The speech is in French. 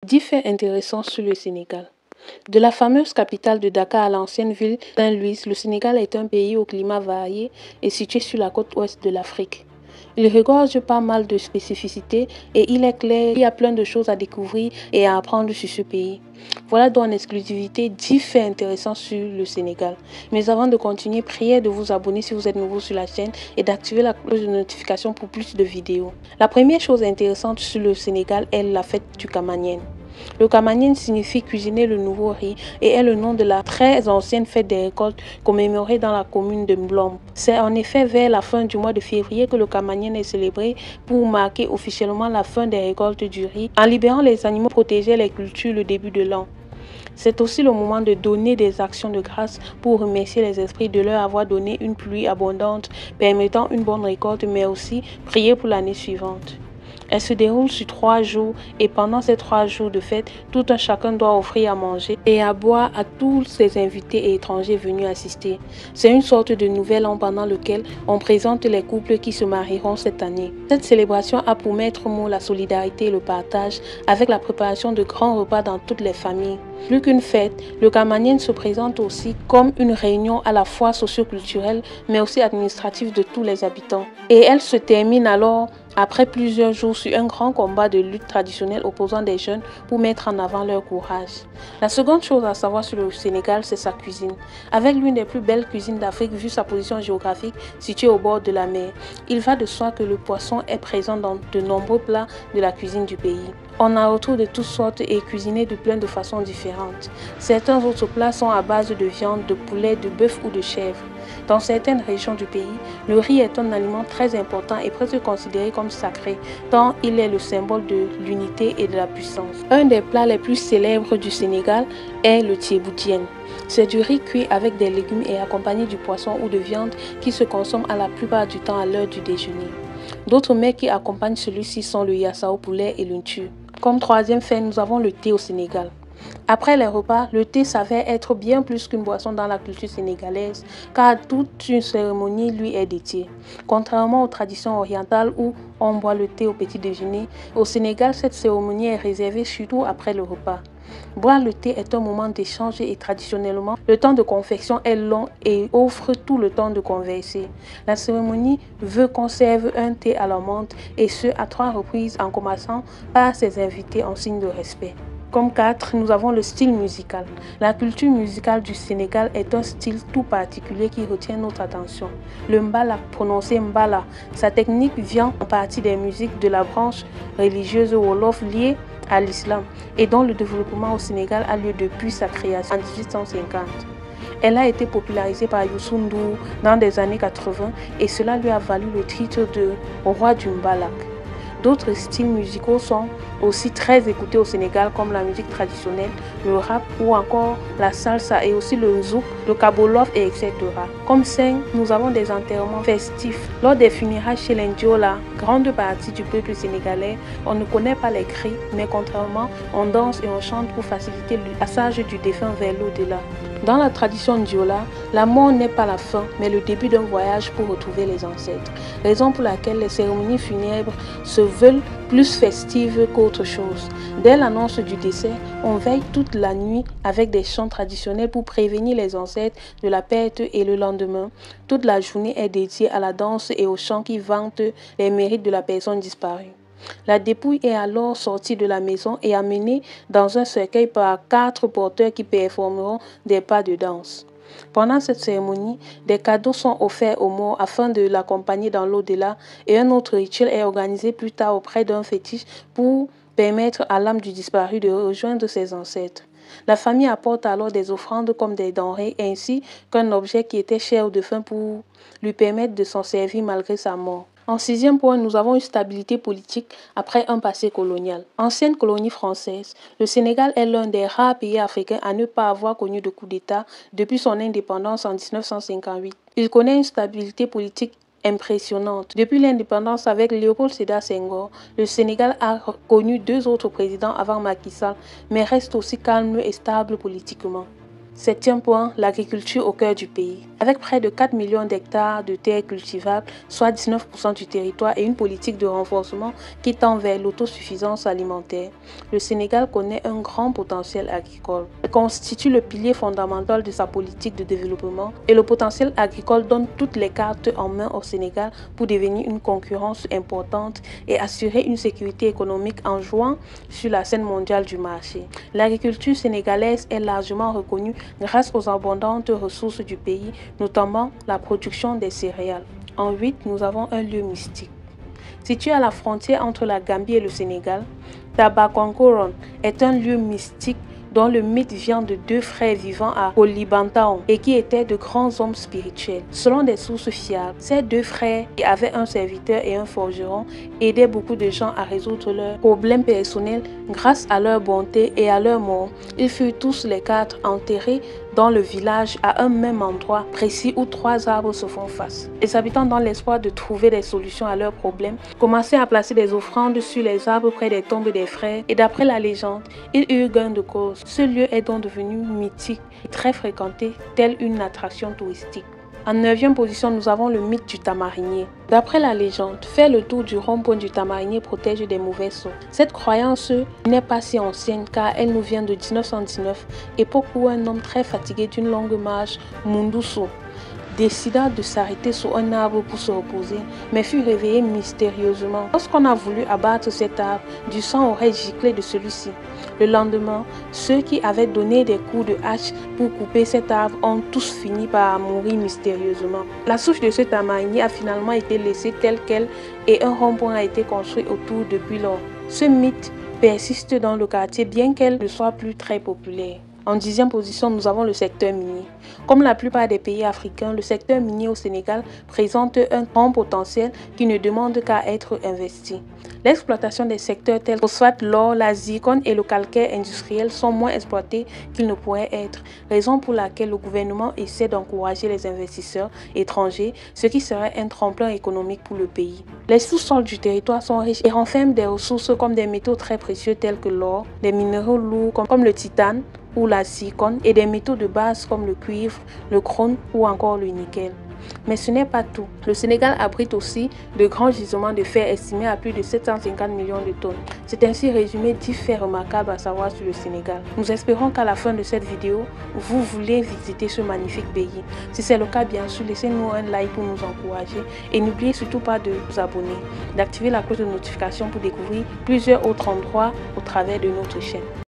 10 faits intéressants sur le Sénégal. De la fameuse capitale de Dakar à l'ancienne ville Saint-Louis, le Sénégal est un pays au climat varié et situé sur la côte ouest de l'Afrique. Il regorge pas mal de spécificités et il est clair qu'il y a plein de choses à découvrir et à apprendre sur ce pays. Voilà donc en exclusivité 10 faits intéressants sur le Sénégal. Mais avant de continuer, priez de vous abonner si vous êtes nouveau sur la chaîne et d'activer la cloche de notification pour plus de vidéos. La première chose intéressante sur le Sénégal est la fête du Kamaniène. Le Kamaniène signifie cuisiner le nouveau riz et est le nom de la très ancienne fête des récoltes commémorée dans la commune de Mblom. C'est en effet vers la fin du mois de février que le Kamaniène est célébré pour marquer officiellement la fin des récoltes du riz en libérant les animaux protégés les cultures le début de l'an. C'est aussi le moment de donner des actions de grâce pour remercier les esprits de leur avoir donné une pluie abondante permettant une bonne récolte mais aussi prier pour l'année suivante. Elle se déroule sur 3 jours et pendant ces 3 jours de fête, tout un chacun doit offrir à manger et à boire à tous ses invités et étrangers venus assister. C'est une sorte de nouvel an pendant lequel on présente les couples qui se marieront cette année. Cette célébration a pour maître mot la solidarité et le partage avec la préparation de grands repas dans toutes les familles. Plus qu'une fête, le Kamaniène se présente aussi comme une réunion à la fois socio-culturelle mais aussi administrative de tous les habitants. Et elle se termine alors après plusieurs jours sur un grand combat de lutte traditionnelle opposant des jeunes pour mettre en avant leur courage. La seconde chose à savoir sur le Sénégal, c'est sa cuisine. Avec l'une des plus belles cuisines d'Afrique vu sa position géographique située au bord de la mer, il va de soi que le poisson est présent dans de nombreux plats de la cuisine du pays. On en retrouve de toutes sortes et cuisinés de plein de façons différentes. Certains autres plats sont à base de viande, de poulet, de bœuf ou de chèvre. Dans certaines régions du pays, le riz est un aliment très important et presque considéré comme sacré, tant il est le symbole de l'unité et de la puissance. Un des plats les plus célèbres du Sénégal est le thiéboudiène. C'est du riz cuit avec des légumes et accompagné du poisson ou de viande qui se consomme à la plupart du temps à l'heure du déjeuner. D'autres mets qui accompagnent celui-ci sont le yassa au poulet et l'untu. Comme troisième fait, nous avons le thé au Sénégal. Après les repas, le thé s'avère être bien plus qu'une boisson dans la culture sénégalaise, car toute une cérémonie lui est dédiée. Contrairement aux traditions orientales où on boit le thé au petit déjeuner, au Sénégal, cette cérémonie est réservée surtout après le repas. Boire le thé est un moment d'échange et traditionnellement, le temps de confection est long et offre tout le temps de converser. La cérémonie veut qu'on serve un thé à la menthe et ce à 3 reprises en commençant par ses invités en signe de respect. Comme 4, nous avons le style musical. La culture musicale du Sénégal est un style tout particulier qui retient notre attention. Le mbala, prononcé mbala, sa technique vient en partie des musiques de la branche religieuse Wolof liée à l'islam et dont le développement au Sénégal a lieu depuis sa création en 1850. Elle a été popularisée par Youssou N'Dour dans les années 80 et cela lui a valu le titre de roi du mbalak. D'autres styles musicaux sont aussi très écoutés au Sénégal comme la musique traditionnelle, le rap ou encore la salsa et aussi le zouk, le kabolof et etc. Comme 5, nous avons des enterrements festifs. Lors des funérailles chez l'Indiola, grande partie du peuple sénégalais, on ne connaît pas les cris, mais contrairement, on danse et on chante pour faciliter le passage du défunt vers l'au-delà. Dans la tradition ndiola, la mort n'est pas la fin, mais le début d'un voyage pour retrouver les ancêtres. Raison pour laquelle les cérémonies funèbres se veulent plus festives qu'autre chose. Dès l'annonce du décès, on veille toute la nuit avec des chants traditionnels pour prévenir les ancêtres de la perte et le lendemain. Toute la journée est dédiée à la danse et aux chants qui vantent les mérites de la personne disparue. La dépouille est alors sortie de la maison et amenée dans un cercueil par 4 porteurs qui performeront des pas de danse. Pendant cette cérémonie, des cadeaux sont offerts aux morts afin de l'accompagner dans l'au-delà et un autre rituel est organisé plus tard auprès d'un fétiche pour permettre à l'âme du disparu de rejoindre ses ancêtres. La famille apporte alors des offrandes comme des denrées ainsi qu'un objet qui était cher au défunt pour lui permettre de s'en servir malgré sa mort. En 6e point, nous avons une stabilité politique après un passé colonial. Ancienne colonie française, le Sénégal est l'un des rares pays africains à ne pas avoir connu de coup d'État depuis son indépendance en 1958. Il connaît une stabilité politique impressionnante. Depuis l'indépendance avec Léopold Sédar Senghor, le Sénégal a connu 2 autres présidents avant Macky Sall, mais reste aussi calme et stable politiquement. Septième point, l'agriculture au cœur du pays. Avec près de 4 millions d'hectares de terres cultivables, soit 19% du territoire et une politique de renforcement qui tend vers l'autosuffisance alimentaire, le Sénégal connaît un grand potentiel agricole. Il constitue le pilier fondamental de sa politique de développement et le potentiel agricole donne toutes les cartes en main au Sénégal pour devenir une concurrence importante et assurer une sécurité économique en jouant sur la scène mondiale du marché. L'agriculture sénégalaise est largement reconnue grâce aux abondantes ressources du pays, notamment la production des céréales. En 8, nous avons un lieu mystique. Situé à la frontière entre la Gambie et le Sénégal, Tabakonkoron est un lieu mystique dont le mythe vient de deux frères vivant à Kolibantaon et qui étaient de grands hommes spirituels. Selon des sources fiables, ces deux frères, qui avaient un serviteur et un forgeron, aidaient beaucoup de gens à résoudre leurs problèmes personnels grâce à leur bonté et à leur mort. Ils furent tous les quatre enterrés dans le village à un même endroit précis où 3 arbres se font face. Les habitants, dans l'espoir de trouver des solutions à leurs problèmes, commençaient à placer des offrandes sur les arbres près des tombes des frères et d'après la légende, ils eurent gain de cause. Ce lieu est donc devenu mythique et très fréquenté, telle une attraction touristique. En 9e position, nous avons le mythe du tamarinier. D'après la légende, faire le tour du rond-point du tamarinier protège des mauvais sorts. Cette croyance n'est pas si ancienne car elle nous vient de 1919, époque où un homme très fatigué d'une longue marche, Munduso, décida de s'arrêter sur un arbre pour se reposer, mais fut réveillé mystérieusement. Lorsqu'on a voulu abattre cet arbre, du sang aurait giclé de celui-ci. Le lendemain, ceux qui avaient donné des coups de hache pour couper cet arbre ont tous fini par mourir mystérieusement. La souche de ce tamarinier a finalement été laissée telle qu'elle et un rond-point a été construit autour depuis lors. Ce mythe persiste dans le quartier bien qu'elle ne soit plus très populaire. En 10e position, nous avons le secteur minier. Comme la plupart des pays africains, le secteur minier au Sénégal présente un grand potentiel qui ne demande qu'à être investi. L'exploitation des secteurs tels que le phosphate, l'or, la zircone et le calcaire industriel sont moins exploités qu'ils ne pourraient être, raison pour laquelle le gouvernement essaie d'encourager les investisseurs étrangers, ce qui serait un tremplin économique pour le pays. Les sous-sols du territoire sont riches et renferment des ressources comme des métaux très précieux tels que l'or, des minéraux lourds comme le titane ou la zircone et des métaux de base comme le cuivre, le chrome ou encore le nickel. Mais ce n'est pas tout. Le Sénégal abrite aussi de grands gisements de fer estimés à plus de 750 millions de tonnes. C'est ainsi résumé 10 faits remarquables à savoir sur le Sénégal. Nous espérons qu'à la fin de cette vidéo, vous voulez visiter ce magnifique pays. Si c'est le cas, bien sûr, laissez-nous un like pour nous encourager et n'oubliez surtout pas de vous abonner, d'activer la cloche de notification pour découvrir plusieurs autres endroits au travers de notre chaîne.